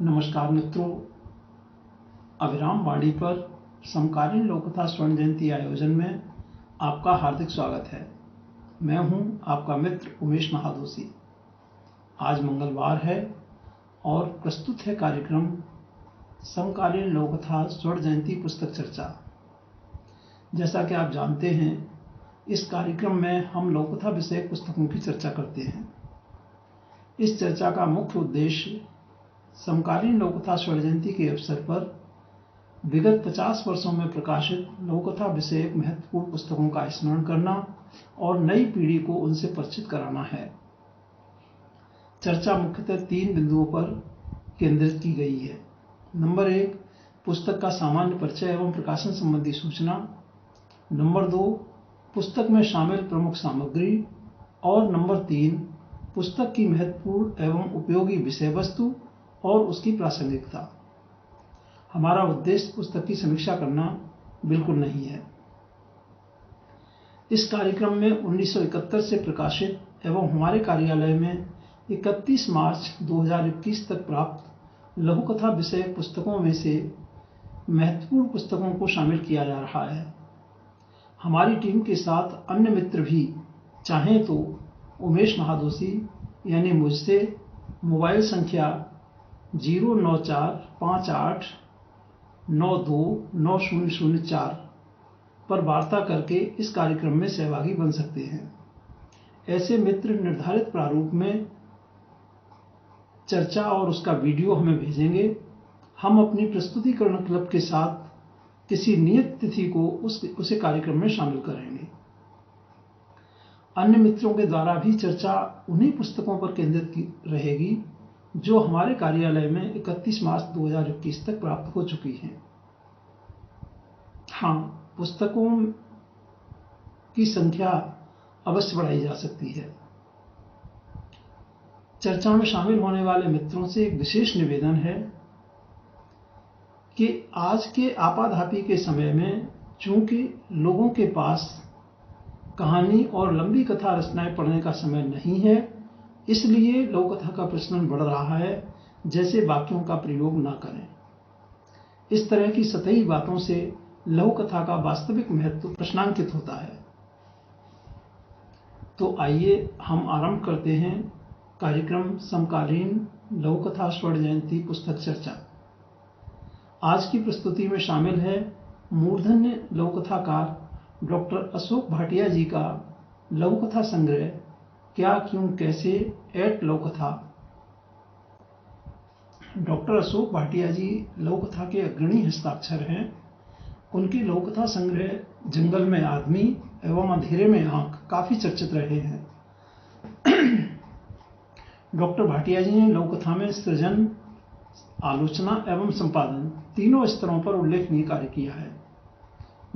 नमस्कार मित्रों, अभिराम वाणी पर समकालीन लोककथा स्वर्ण जयंती आयोजन में आपका हार्दिक स्वागत है। मैं हूं आपका मित्र उमेश महादोशी। आज मंगलवार है और प्रस्तुत है कार्यक्रम समकालीन लोककथा स्वर्ण जयंती पुस्तक चर्चा। जैसा कि आप जानते हैं, इस कार्यक्रम में हम लोककथा विषयक पुस्तकों की चर्चा करते हैं। इस चर्चा का मुख्य उद्देश्य समकालीन लोककथा स्वर्ण जयंती के अवसर पर विगत 50 वर्षों में प्रकाशित लोककथा विषयक महत्वपूर्ण पुस्तकों का स्मरण करना और नई पीढ़ी को उनसे परिचित कराना है। चर्चा मुख्यतः 3 बिंदुओं पर केंद्रित की गई है। नंबर 1, पुस्तक का सामान्य परिचय एवं प्रकाशन संबंधी सूचना। नंबर 2, पुस्तक में शामिल प्रमुख सामग्री। और नंबर 3, पुस्तक की महत्वपूर्ण एवं उपयोगी विषय वस्तु और उसकी प्रासंगिकता। हमारा उद्देश्य पुस्तक की समीक्षा करना बिल्कुल नहीं है। इस कार्यक्रम में 1971 से प्रकाशित एवं हमारे कार्यालय में 31 मार्च 2021 तक प्राप्त लघुकथा विषयक पुस्तकों में से महत्वपूर्ण पुस्तकों को शामिल किया जा रहा है। हमारी टीम के साथ अन्य मित्र भी चाहें तो उमेश महादोशी यानी मुझसे मोबाइल संख्या 09458929004 पर वार्ता करके इस कार्यक्रम में सहभागी बन सकते हैं। ऐसे मित्र निर्धारित प्रारूप में चर्चा और उसका वीडियो हमें भेजेंगे। हम अपनी प्रस्तुतिकरण क्लब के साथ किसी नियत तिथि को उसे कार्यक्रम में शामिल करेंगे। अन्य मित्रों के द्वारा भी चर्चा उन्हीं पुस्तकों पर केंद्रित रहेगी जो हमारे कार्यालय में 31 मार्च 2021 तक प्राप्त हो चुकी हैं। हाँ, पुस्तकों की संख्या अवश्य बढ़ाई जा सकती है। चर्चा में शामिल होने वाले मित्रों से एक विशेष निवेदन है कि आज के आपाधापी के समय में चूंकि लोगों के पास कहानी और लंबी कथा रचनाएं पढ़ने का समय नहीं है, इसलिए लोककथा का प्रचलन बढ़ रहा है। जैसे वाक्यों का प्रयोग न करें। इस तरह की सतही बातों से लघुकथा का वास्तविक महत्व प्रश्नांकित होता है। तो आइए हम आरंभ करते हैं कार्यक्रम समकालीन लघुकथा स्वर्ण जयंती पुस्तक चर्चा। आज की प्रस्तुति में शामिल है मूर्धन्य लघुकथाकार डॉक्टर अशोक भाटिया जी का लघुकथा संग्रह क्या क्यों कैसे एट लघुकथा। डॉक्टर अशोक भाटिया जी लघुकथा के अग्रणी हस्ताक्षर हैं। उनके लघुकथा संग्रह जंगल में आदमी एवं अंधेरे में आंख काफी चर्चित रहे हैं। डॉक्टर भाटिया जी ने लघुकथा में सृजन, आलोचना एवं संपादन तीनों स्तरों पर उल्लेखनीय कार्य किया है।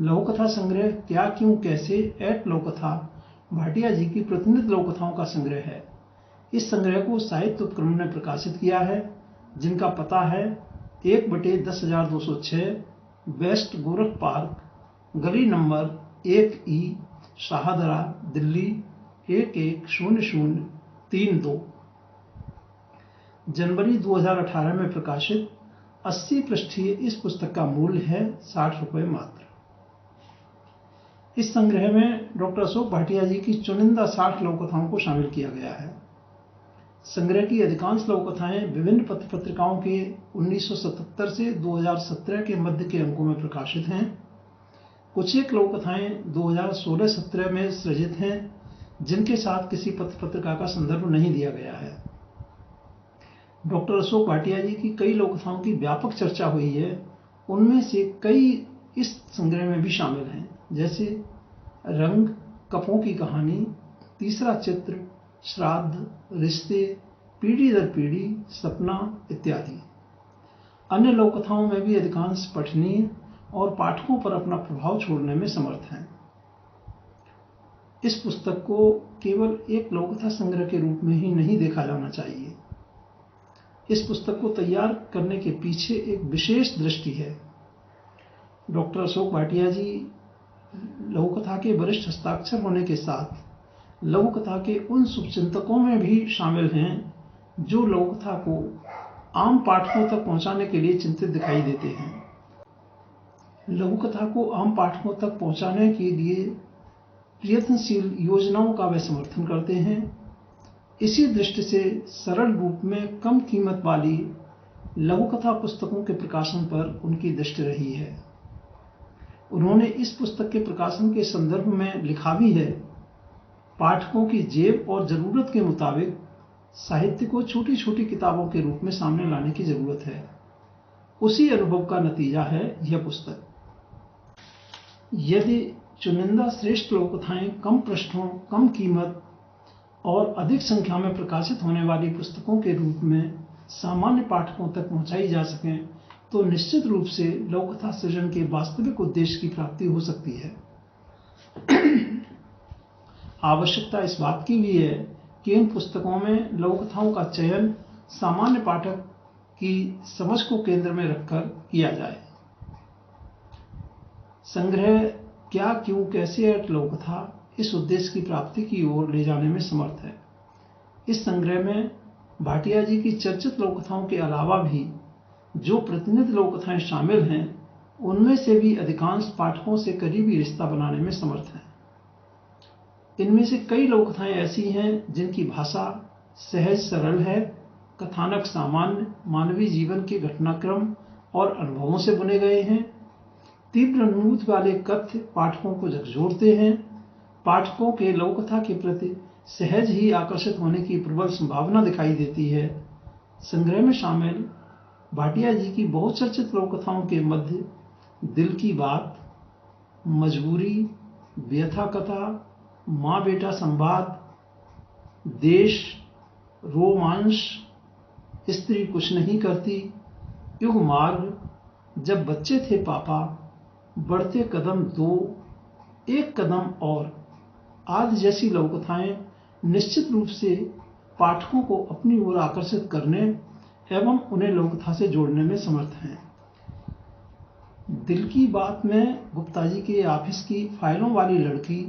लघुकथा संग्रह क्या क्यों कैसे एट लघुकथा भाटिया जी की प्रतिनिधि लघुकथाओं का संग्रह है। इस संग्रह को साहित्य उपक्रम ने प्रकाशित किया है, जिनका पता है 1/10206 वेस्ट गोरख पार्क, गली नंबर 1E, शाहदरा, दिल्ली 110032। जनवरी 2018 में प्रकाशित 80 पृष्ठीय इस पुस्तक का मूल्य है 60 रुपये मात्र। इस संग्रह में डॉक्टर अशोक भाटिया जी की चुनिंदा 60 लघुकथाओं को शामिल किया गया है। संग्रह की अधिकांश लघुकथाएं विभिन्न पत्र पत्रिकाओं के 1977 से 2017 के मध्य के अंकों में प्रकाशित हैं। कुछ एक लघुकथाएं 2016-17 में सृजित हैं, जिनके साथ किसी पत्र पत्रिका का संदर्भ नहीं दिया गया है। डॉक्टर अशोक भाटिया जी की कई लघुकथाओं की व्यापक चर्चा हुई है। उनमें से कई इस संग्रह में भी शामिल हैं, जैसे रंग, कपों की कहानी, तीसरा चित्र, श्राद्ध, रिश्ते, पीढ़ी दर पीढ़ी, सपना इत्यादि। अन्य लघुकथाओं में भी अधिकांश पठनीय और पाठकों पर अपना प्रभाव छोड़ने में समर्थ हैं। इस पुस्तक को केवल एक लघुकथा संग्रह के रूप में ही नहीं देखा जाना चाहिए। इस पुस्तक को तैयार करने के पीछे एक विशेष दृष्टि है। डॉक्टर अशोक भाटिया जी लघुकथा के वरिष्ठ हस्ताक्षर होने के साथ लघुकथा के उन शुभचिंतकों में भी शामिल हैं जो लघुकथा को आम पाठकों तक पहुंचाने के लिए चिंतित दिखाई देते हैं। लघु कथा को आम पाठकों तक पहुंचाने के लिए प्रयत्नशील योजनाओं का वे समर्थन करते हैं। इसी दृष्टि से सरल रूप में कम कीमत वाली लघु कथा पुस्तकों के प्रकाशन पर उनकी दृष्टि रही है। उन्होंने इस पुस्तक के प्रकाशन के संदर्भ में लिखा भी है, पाठकों की जेब और जरूरत के मुताबिक साहित्य को छोटी छोटी किताबों के रूप में सामने लाने की जरूरत है। उसी अनुभव का नतीजा है यह पुस्तक। यदि चुनिंदा श्रेष्ठ लोककथाएं कम पृष्ठों, कम कीमत और अधिक संख्या में प्रकाशित होने वाली पुस्तकों के रूप में सामान्य पाठकों तक पहुंचाई जा सकें तो निश्चित रूप से लघुकथा सृजन के वास्तविक उद्देश्य की प्राप्ति हो सकती है। आवश्यकता इस बात की भी है कि इन पुस्तकों में लघुकथाओं का चयन सामान्य पाठक की समझ को केंद्र में रखकर किया जाए। संग्रह क्या, क्यों, कैसे एट लघुकथा इस उद्देश्य की प्राप्ति की ओर ले जाने में समर्थ है। इस संग्रह में भाटिया जी की चर्चित लघुकथाओं के अलावा भी जो प्रतिनिधि लघुकथाएं शामिल हैं, उनमें से भी अधिकांश पाठकों से करीबी रिश्ता बनाने में समर्थ हैं। इनमें से कई लघुकथाएं ऐसी हैं जिनकी भाषा सहज सरल है, कथानक सामान्य मानवीय जीवन के घटनाक्रम और अनुभवों से बुने गए हैं, तीव्र अनुभूति वाले कथ्य पाठकों को झकझोरते हैं, पाठकों के लघुकथा के प्रति सहज ही आकर्षित होने की प्रबल संभावना दिखाई देती है। संग्रह में शामिल भाटिया जी की बहुचर्चित लघुकथाओं के मध्य दिल की बात, मजबूरी, व्यथा कथा, माँ बेटा संवाद, देश, रोमांस, स्त्री कुछ नहीं करती, युग मार्ग, जब बच्चे थे पापा, बढ़ते कदम दो, एक कदम और आदि जैसी लघुकथाएं निश्चित रूप से पाठकों को अपनी ओर आकर्षित करने एवं उन्हें लघुकथा से जोड़ने में समर्थ हैं। दिल की बात में गुप्ता जी के ऑफिस की फाइलों वाली लड़की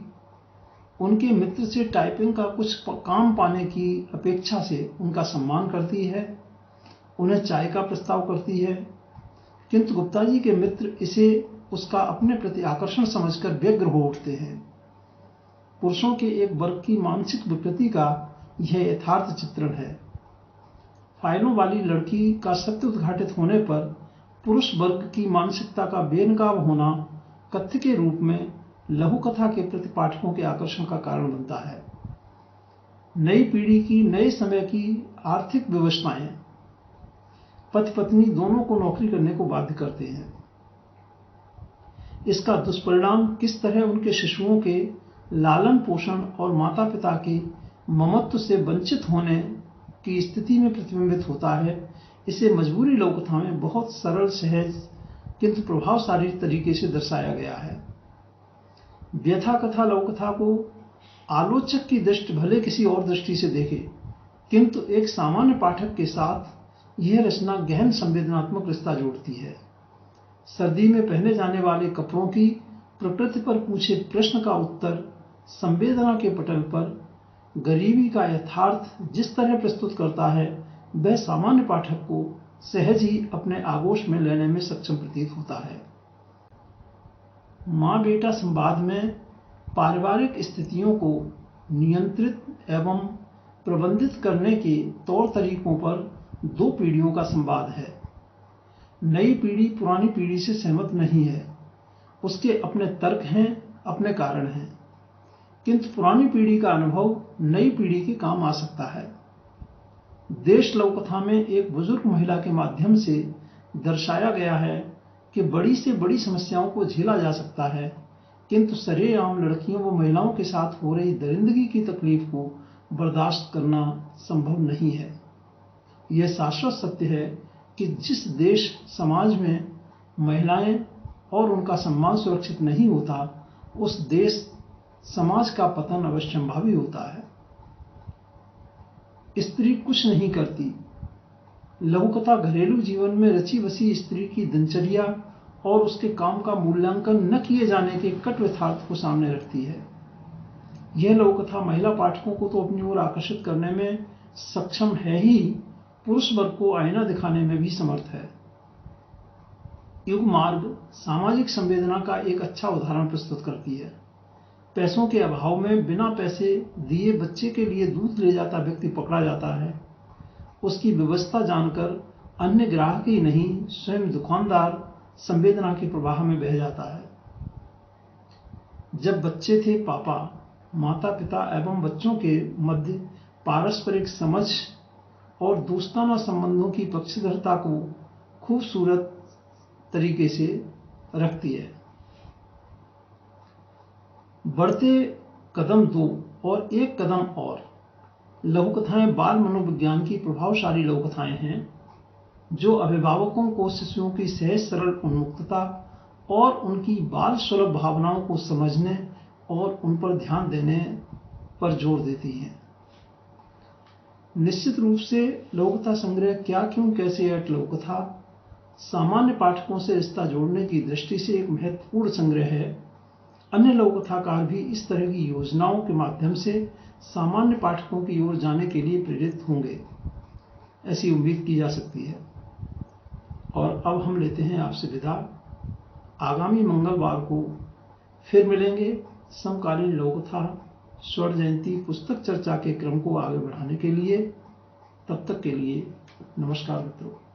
उनके मित्र से टाइपिंग का कुछ काम पाने की अपेक्षा से उनका सम्मान करती है, उन्हें चाय का प्रस्ताव करती है, किंतु गुप्ता जी के मित्र इसे उसका अपने प्रति आकर्षण समझकर व्यग्र हो उठते हैं। पुरुषों के एक वर्ग की मानसिक विकृति का यह यथार्थ चित्रण है। फाइलों वाली लड़की का सत्य उद्घाटित होने पर पुरुष वर्ग की मानसिकता का बेनकाब होना कथ्य के रूप में लघु कथा के प्रति पाठकों के आकर्षण का कारण बनता है। नई पीढ़ी की, नए समय की आर्थिक व्यवस्थाएं पति पत्नी दोनों को नौकरी करने को बाध्य करते हैं। इसका दुष्परिणाम किस तरह उनके शिशुओं के लालन पोषण और माता पिता के ममत्व से वंचित होने की स्थिति में प्रतिबिंबित होता है, इसे मजबूरी लघुकथा में बहुत सरल, सहज किंतु प्रभावशाली तरीके से दर्शाया गया है। व्यथा कथा लघुकथा को आलोचक की दृष्टि भले किसी और दृष्टि से देखे, किंतु एक सामान्य पाठक के साथ यह रचना गहन संवेदनात्मक रिश्ता जोड़ती है। सर्दी में पहने जाने वाले कपड़ों की प्रकृति पर पूछे प्रश्न का उत्तर संवेदना के पटल पर गरीबी का यथार्थ जिस तरह प्रस्तुत करता है, वह सामान्य पाठक को सहज ही अपने आगोश में लेने में सक्षम प्रतीत होता है। माँ बेटा संवाद में पारिवारिक स्थितियों को नियंत्रित एवं प्रबंधित करने के तौर तरीकों पर दो पीढ़ियों का संवाद है। नई पीढ़ी पुरानी पीढ़ी से सहमत नहीं है, उसके अपने तर्क हैं, अपने कारण हैं, किंतु पुरानी पीढ़ी का अनुभव नई पीढ़ी के काम आ सकता है। देश लघुकथा में एक बुजुर्ग महिला के माध्यम से दर्शाया गया है कि बड़ी से बड़ी समस्याओं को झेला जा सकता है, किंतु सरेआम लड़कियों व महिलाओं के साथ हो रही दरिंदगी की तकलीफ को बर्दाश्त करना संभव नहीं है। यह शाश्वत सत्य है कि जिस देश समाज में महिलाएं और उनका सम्मान सुरक्षित नहीं होता, उस देश समाज का पतन अवश्यंभावी होता है। स्त्री कुछ नहीं करती लघुकथा घरेलू जीवन में रची बसी स्त्री की दिनचर्या और उसके काम का मूल्यांकन न किए जाने के कट यथार्थ को सामने रखती है। यह लघुकथा महिला पाठकों को तो अपनी ओर आकर्षित करने में सक्षम है ही, पुरुष वर्ग को आईना दिखाने में भी समर्थ है। युग मार्ग सामाजिक संवेदना का एक अच्छा उदाहरण प्रस्तुत करती है। पैसों के अभाव में बिना पैसे दिए बच्चे के लिए दूध ले जाता व्यक्ति पकड़ा जाता है। उसकी व्यवस्था जानकर अन्य ग्राहक ही नहीं, स्वयं दुकानदार संवेदना के प्रवाह में बह जाता है। जब बच्चे थे पापा, माता पिता एवं बच्चों के मध्य पारस्परिक समझ और दोस्ताना संबंधों की पक्षधरता को खूबसूरत तरीके से रखती है। बढ़ते कदम 2 और एक कदम और लघुकथाएं बाल मनोविज्ञान की प्रभावशाली लघुकथाएं हैं जो अभिभावकों को शिशुओं की सहज सरल उन्मुक्तता और उनकी बाल सुलभ भावनाओं को समझने और उन पर ध्यान देने पर जोर देती हैं। निश्चित रूप से लघुकथा संग्रह क्या क्यों कैसे एट लघुकथा सामान्य पाठकों से रिश्ता जोड़ने की दृष्टि से एक महत्वपूर्ण संग्रह है। अन्य लघुकथाकार भी इस तरह की योजनाओं के माध्यम से सामान्य पाठकों की ओर जाने के लिए प्रेरित होंगे, ऐसी उम्मीद की जा सकती है। और अब हम लेते हैं आपसे विदा। आगामी मंगलवार को फिर मिलेंगे समकालीन लघुकथा स्वर्ण जयंती पुस्तक चर्चा के क्रम को आगे बढ़ाने के लिए। तब तक के लिए नमस्कार मित्रों।